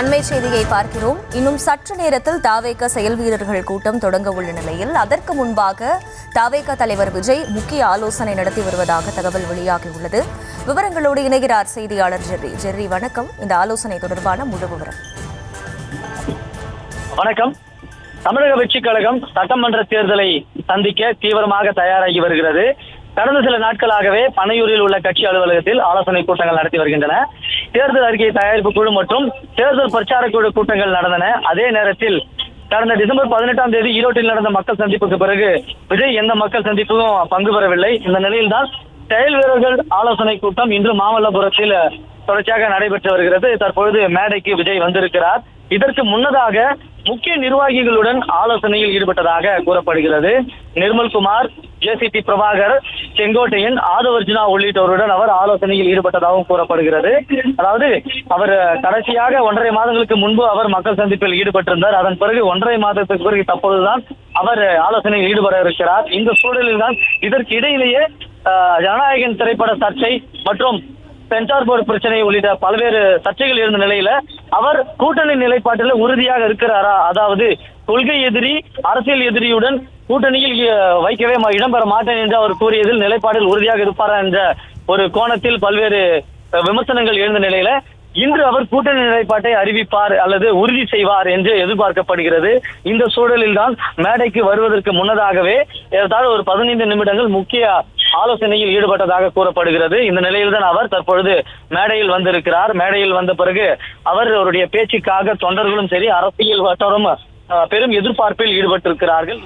அண்மை செய்தியை பார்க்கிறோம். இன்னும் சற்று நேரத்தில் தாவேக செயல் வீரர்கள் கூட்டம் தொடங்க உள்ள நிலையில் அதற்கு முன்பாக தாவேக தலைவர் விஜய் முக்கிய ஆலோசனை நடத்தி வருவதாக தகவல் வெளியாகியுள்ளது. விவரங்களோடு இணைகிறார் செய்தியாளர் ஜெர்ரி. வணக்கம். இந்த ஆலோசனை தொடர்பான முழு விவரம். வணக்கம். தமிழக வெற்றிக் கழகம் சட்டமன்ற தேர்தலை சந்திக்க தீவிரமாக தயாராகி வருகிறது. கடந்த சில நாட்களாகவே பனையூரில் உள்ள கட்சி அலுவலகத்தில் ஆலோசனை கூட்டங்கள் நடத்தி வருகின்றன. தேர்தல் அறிக்கை தயாரிப்பு குழு மற்றும் தேர்தல் பிரச்சார குழு கூட்டங்கள் நடந்தன. அதே நேரத்தில் கடந்த டிசம்பர் 18ஆம் தேதி ஈரோட்டில் நடந்த மக்கள் சந்திப்புக்கு பிறகு விஜய் எந்த மக்கள் சந்திப்புக்கும் பங்கு பெறவில்லை. இந்த நிலையில்தான் செயல் வீரர்கள் ஆலோசனை கூட்டம் இன்று மாமல்லபுரத்தில் தொடர்ச்சியாக நடைபெற்று வருகிறது. தற்பொழுது மேடைக்கு விஜய் வந்திருக்கிறார். இதற்கு முன்னதாக முக்கிய நிர்வாகிகளுடன் ஆலோசனையில் ஈடுபட்டதாக கூறப்படுகிறது. நிர்மல்குமார், ஜேசிடி பிரபாகர், செங்கோட்டையன், ஆதவர்ஜுனா உள்ளிட்டோருடன் அவர் ஆலோசனையில் ஈடுபட்டதாகவும் கூறப்படுகிறது. அதாவது அவர் கடைசியாக 1.5 மாதங்களுக்கு முன்பு அவர் மக்கள் சந்திப்பில் ஈடுபட்டிருந்தார். அதன் பிறகு 1.5 மாதத்துக்கு பிறகு தற்போதுதான் அவர் ஆலோசனையில் ஈடுபட இருக்கிறார். இந்த சூழலில் தான் இதற்கு இடையிலேயே ஜனநாயகன் திரைப்பட சர்ச்சை மற்றும் சென்சார் போர்டு பிரச்சனை உள்ளிட்ட பல்வேறு சர்ச்சைகள் இருந்த நிலையில அவர் கூட்டணி நிலைப்பாட்டில் உறுதியாக இருக்கிறாரா, அதாவது கொள்கை எதிரி அரசியல் எதிரியுடன் கூட்டணியில் வைக்கவே இடம்பெற மாட்டேன் என்று அவர் கூறியதில் நிலைப்பாட்டில் உறுதியாக இருப்பாரா என்ற ஒரு கோணத்தில் பல்வேறு விமர்சனங்கள் எழுந்த நிலையில இன்று அவர் கூட்டணி நிலைப்பாட்டை அறிவிப்பார் அல்லது உறுதி செய்வார் என்று எதிர்பார்க்கப்படுகிறது. இந்த சூழலில் தான் மேடைக்கு வருவதற்கு முன்னதாகவே ஏதாவது ஒரு 15 நிமிடங்கள் முக்கிய ஆலோசனையில் ஈடுபட்டதாக கூறப்படுகிறது. இந்த நிலையில் தான் அவர் தற்பொழுது மேடையில் வந்திருக்கிறார். மேடையில் வந்த பிறகு அவருடைய பேச்சுக்காக தொண்டர்களும் சரி அரசியல் வட்டாரம் பெரும் எதிர்பார்ப்பில் ஈடுபட்டிருக்கிறார்கள்.